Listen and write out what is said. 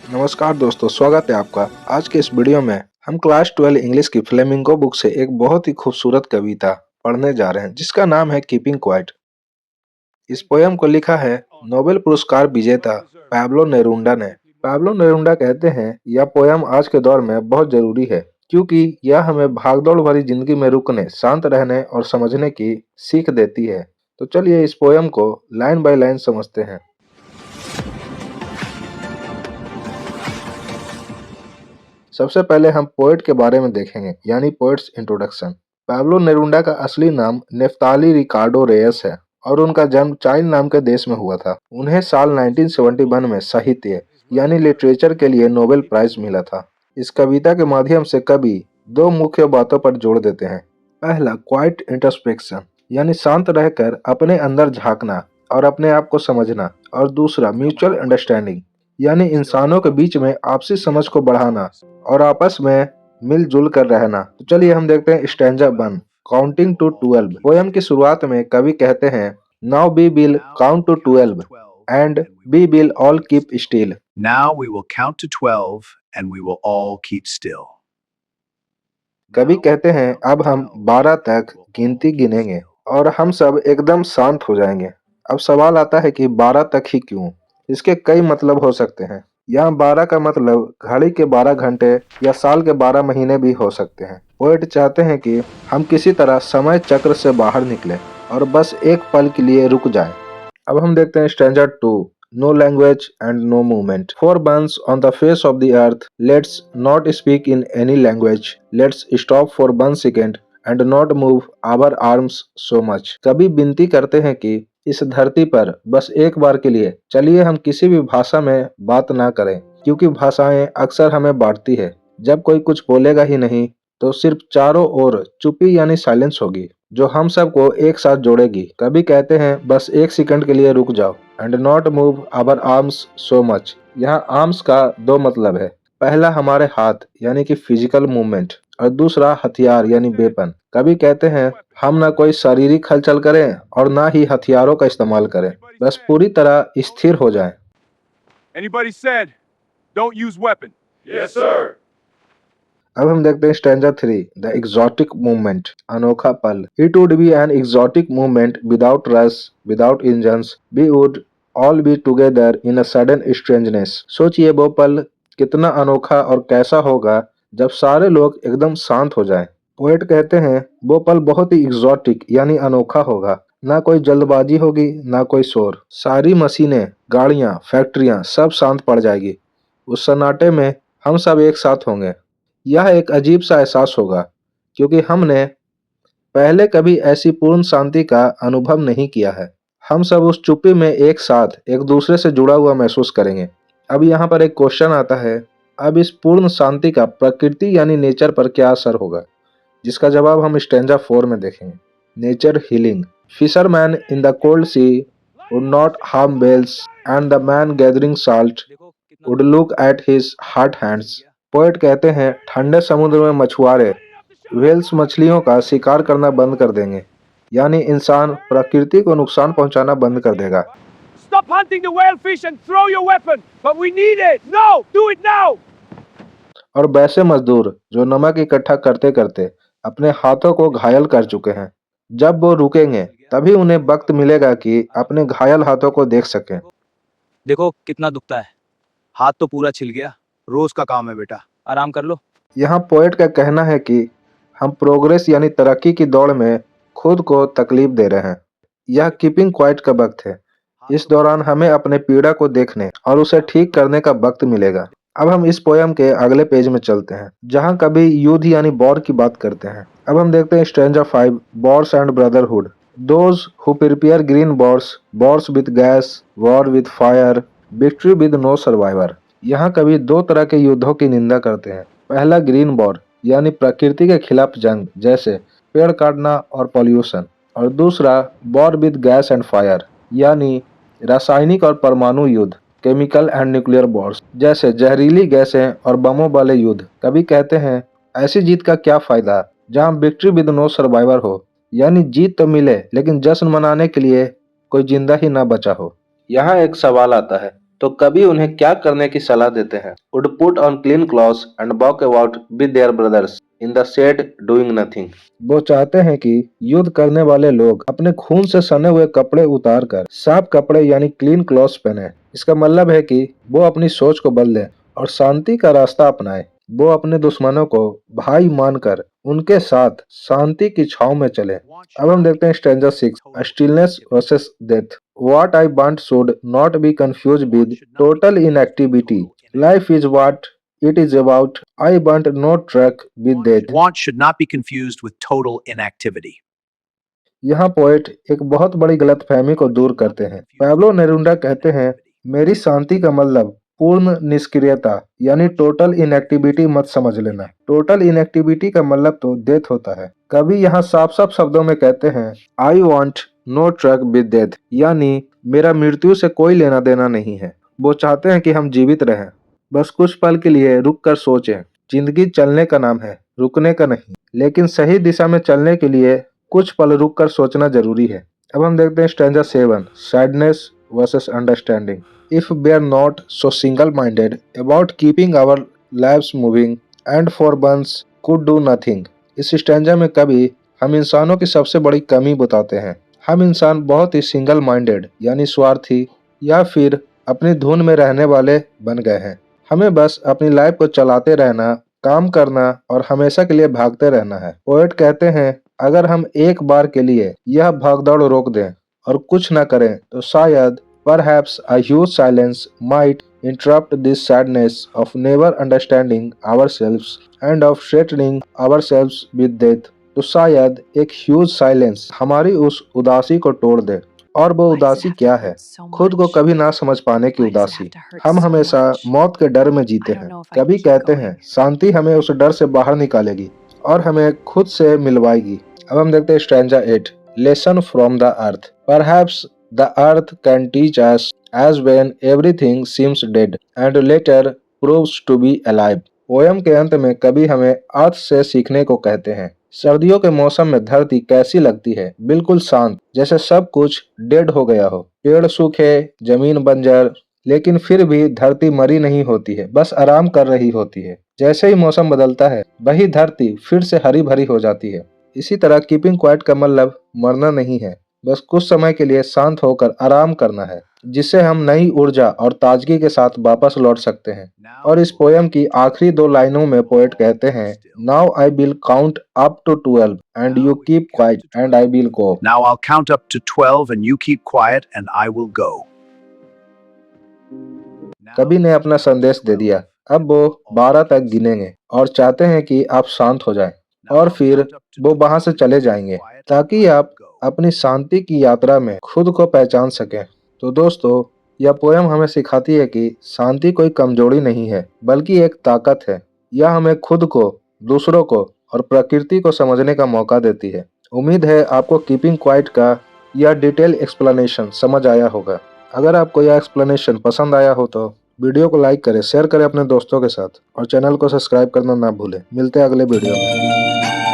नमस्कार दोस्तों, स्वागत है आपका। आज के इस वीडियो में हम क्लास 12 इंग्लिश की फ्लेमिंगो बुक से एक बहुत ही खूबसूरत कविता पढ़ने जा रहे हैं जिसका नाम है कीपिंग क्वाइट। इस पोयम को लिखा है नोबेल पुरस्कार विजेता पैब्लो नेरुंडा ने। पैब्लो नेरुंडा कहते हैं यह पोयम आज के दौर में बहुत जरूरी है क्योंकि यह हमें भागदौड़ भरी जिंदगी में रुकने, शांत रहने और समझने की सीख देती है। तो चलिए इस पोयम को लाइन बाय लाइन समझते हैं। सबसे पहले हम पोएट के बारे में देखेंगे, यानी पोएट्स इंट्रोडक्शन। पाब्लो नेरुंडा का असली नाम नेफ्ताली रिकार्डो रेयस है और उनका जन्म चाइल्ड नाम के देश में हुआ था। उन्हें साल 1971 में साहित्य यानी लिटरेचर के लिए नोबेल प्राइज मिला था। इस कविता के माध्यम से कवि दो मुख्य बातों पर जोर देते हैं। पहला, क्वाइट इंट्रोस्पेक्शन यानी शांत रहकर अपने अंदर झांकना और अपने आप को समझना, और दूसरा म्यूचुअल अंडरस्टैंडिंग यानी इंसानों के बीच में आपसी समझ को बढ़ाना और आपस में मिलजुल कर रहना। तो चलिए हम देखते हैं स्टैंजा 1, काउंटिंग टू 12। पोयम की शुरुआत में कवि कहते हैं, now we will count to 12 and we will all keep still. Now we will count to 12 and we will all keep still. कवि कहते हैं अब हम 12 तक गिनती गिनेंगे और हम सब एकदम शांत हो जाएंगे। अब सवाल आता है कि 12 तक ही क्यों? इसके कई मतलब हो सकते हैं। यहाँ 12 का मतलब घड़ी के 12 घंटे या साल के 12 महीने भी हो सकते हैं। पोएट चाहते हैं कि हम किसी तरह समय चक्र से बाहर निकलें और बस एक पल के लिए रुक जाएं। अब हम देखते हैं stanza 2, no language and no movement. For burns on the face of the earth, let's not speak in any language, let's stop for 1 second and not move our arms so much. कवि विनती करते हैं कि इस धरती पर बस एक बार के लिए चलिए हम किसी भी भाषा में बात ना करें, क्योंकि भाषाएं अक्सर हमें बांटती है। जब कोई कुछ बोलेगा ही नहीं तो सिर्फ चारों ओर चुप्पी यानी साइलेंस होगी जो हम सबको एक साथ जोड़ेगी। कवि कहते हैं बस एक सेकंड के लिए रुक जाओ and not move our arms so much. यहाँ आर्म्स का दो मतलब है। पहला हमारे हाथ यानी कि फिजिकल मूवमेंट, और दूसरा हथियार यानी वेपन। कवि कहते हैं हम ना कोई शारीरिक हलचल करें और ना ही हथियारों का इस्तेमाल करें, बस पूरी तरह स्थिर हो जाएं। Anybody said, don't use weapon? Yes, sir. अब हम देखते हैं स्टैंजा 3, द एक्सोटिक मूवमेंट, अनोखा पल। It would be an exotic movement without rush, without engines, we would all be together in a sudden strangeness. सोचिए वो पल कितना अनोखा और कैसा होगा जब सारे लोग एकदम शांत हो जाएं। पोएट कहते हैं वो पल बहुत ही एक्सोटिक यानी अनोखा होगा। ना कोई जल्दबाजी होगी, ना कोई शोर। सारी मशीनें, गाड़ियां, फैक्ट्रियां सब शांत पड़ जाएगी। उस सन्नाटे में हम सब एक साथ होंगे। यह एक अजीब सा एहसास होगा क्योंकि हमने पहले कभी ऐसी पूर्ण शांति का अनुभव नहीं किया है। हम सब उस चुप्पी में एक साथ एक दूसरे से जुड़ा हुआ महसूस करेंगे। अब यहाँ पर एक क्वेश्चन आता है, अब इस पूर्ण शांति का प्रकृति यानी नेचर पर क्या असर होगा? जिसका जवाब हम स्टैंजा 4 में देखेंगे। Nature healing, fisherman in the cold sea would not harm whales and the man gathering salt would look at his hot hands. Poet कहते हैं ठंडे समुद्र में मछुआरे व्हेल्स मछलियों का शिकार करना बंद कर देंगे, यानी इंसान प्रकृति को नुकसान पहुंचाना बंद कर देगा। Stop hunting the whale fish and throw your weapon! But we need it! No! Do it now! और वैसे मजदूर जो नमक इकट्ठा करते करते अपने हाथों को घायल कर चुके हैं, जब वो रुकेंगे तभी उन्हें वक्त मिलेगा कि अपने घायल हाथों को देख सकें। देखो कितना दुखता है, हाथ तो पूरा छिल गया। रोज का काम है बेटा। आराम कर लो। यहाँ पोएट का कहना है कि हम प्रोग्रेस यानी तरक्की की दौड़ में खुद को तकलीफ दे रहे हैं। यह कीपिंग क्वाइट का वक्त है। इस दौरान हमें अपने पीड़ा को देखने और उसे ठीक करने का वक्त मिलेगा। अब हम इस पोयम के अगले पेज में चलते हैं जहाँ कभी युद्ध यानी वॉर की बात करते हैं। अब हम देखते हैं stanza 5, wars and brotherhood. Those who prepare green wars, wars with gas, war with fire, victory with no survivor. यहाँ कभी दो तरह के युद्धों की निंदा करते हैं। पहला ग्रीन वॉर यानी प्रकृति के खिलाफ जंग, जैसे पेड़ काटना और पॉल्यूशन, और दूसरा war with gas and fire यानी रासायनिक और परमाणु युद्ध, केमिकल एंड न्यूक्लियर वॉर्स, जैसे जहरीली गैसें और बमों वाले युद्ध। कभी कहते हैं ऐसी जीत का क्या फायदा जहां विक्ट्री विद नो सर्वाइवर हो, यानी जीत तो मिले लेकिन जश्न मनाने के लिए कोई जिंदा ही ना बचा हो। यहाँ एक सवाल आता है, तो कवि उन्हें क्या करने की सलाह देते हैं? Would put on clean clothes and walk about with their brothers in the shade doing nothing. वो चाहते हैं कि युद्ध करने वाले लोग अपने खून से सने हुए कपड़े उतार कर साफ कपड़े यानी क्लीन क्लॉथ्स पहने। इसका मतलब है कि वो अपनी सोच को बदले और शांति का रास्ता अपनाए। वो अपने दुश्मनों को भाई मानकर उनके साथ शांति की छाव में चले। अब हम देखते हैं stranger 6 stillness versus death. What I want should not be confused with total inactivity. Life is what it is about. I want no track with death. Want should not be confused with total inactivity. यहाँ poet एक बहुत बड़ी गलतफहमी को दूर करते हैं। Pablo Neruda कहते हैं, मेरी शांति का मतलब पूर्ण निष्क्रियता यानी टोटल इनएक्टिविटी मत समझ लेना। टोटल इनएक्टिविटी का मतलब तो डेथ होता है। कवि यहाँ साफ साफ शब्दों में कहते हैं, I want no truck with death, यानी मेरा मृत्यु से कोई लेना देना नहीं है। वो चाहते हैं कि हम जीवित रहें, बस कुछ पल के लिए रुक कर सोचें। जिंदगी चलने का नाम है, रुकने का नहीं। लेकिन सही दिशा में चलने के लिए कुछ पल रुक कर सोचना जरूरी है। अब हम देखते हैं stanza 7 sadness versus understanding. If we are not so single minded about keeping our lives moving and for once could do nothing. इस स्टैंजा में कभी हम इंसानों की सबसे बड़ी कमी बताते हैं। हम इंसान बहुत ही सिंगल माइंडेड यानी स्वार्थी या फिर अपनी धुन में रहने वाले बन गए हैं। हमें बस अपनी लाइफ को चलाते रहना, काम करना और हमेशा के लिए भागते रहना है। पोएट कहते हैं, अगर हम एक बार के लिए यह भागदौड़ रोक दें और कुछ न करें तो शायद perhaps a huge silence might interrupt this sadness of never understanding ourselves and of threatening ourselves with death. तो शायद एक ह्यूज साइलेंस हमारी उस उदासी को तोड़ दे। और वो उदासी क्या है? खुद को कभी ना समझ पाने की उदासी। हम हमेशा मौत के डर में जीते हैं। कभी कहते हैं, शांति हमें उस डर से बाहर निकालेगी और हमें खुद से मिलवाएगी। अब हम देखते हैं stanza 8 lesson from the earth. Perhaps the earth can teach us as when everything seems dead and later proves to be alive. Poem के अंत में कवि हमें अर्थ से सीखने को कहते हैं। सर्दियों के मौसम में धरती कैसी लगती है? बिल्कुल शांत, जैसे सब कुछ डेड हो गया हो। पेड़ सूखे, जमीन बंजर, लेकिन फिर भी धरती मरी नहीं होती है, बस आराम कर रही होती है। जैसे ही मौसम बदलता है, वही धरती फिर से हरी भरी हो जाती है। इसी तरह कीपिंग क्वाइट का मतलब मरना नहीं है, बस कुछ समय के लिए शांत होकर आराम करना है, जिससे हम नई ऊर्जा और ताजगी के साथ वापस लौट सकते हैं। और इस पोयम की आखिरी 2 लाइनों में पोएट कहते हैं, now I will count up to 12 and you keep quiet and I will go. Now I'll count up to 12 and you keep quiet and I will go. कवि ने अपना संदेश दे दिया। अब वो 12 तक गिनेंगे और चाहते हैं कि आप शांत हो जाएं और फिर वो वहां से चले जाएंगे ताकि आप अपनी शांति की यात्रा में खुद को पहचान सकें। तो दोस्तों, यह पोयम हमें सिखाती है कि शांति कोई कमजोरी नहीं है, बल्कि एक ताकत है। यह हमें खुद को, दूसरों को और प्रकृति को समझने का मौका देती है। उम्मीद है आपको कीपिंग क्वाइट का यह डिटेल एक्सप्लेनेशन समझ आया होगा। अगर आपको यह एक्सप्लेनेशन पसंद आया हो तो वीडियो को लाइक करें, शेयर करें अपने दोस्तों के साथ और चैनल को सब्सक्राइब करना ना भूलें। मिलते हैं अगले वीडियो में।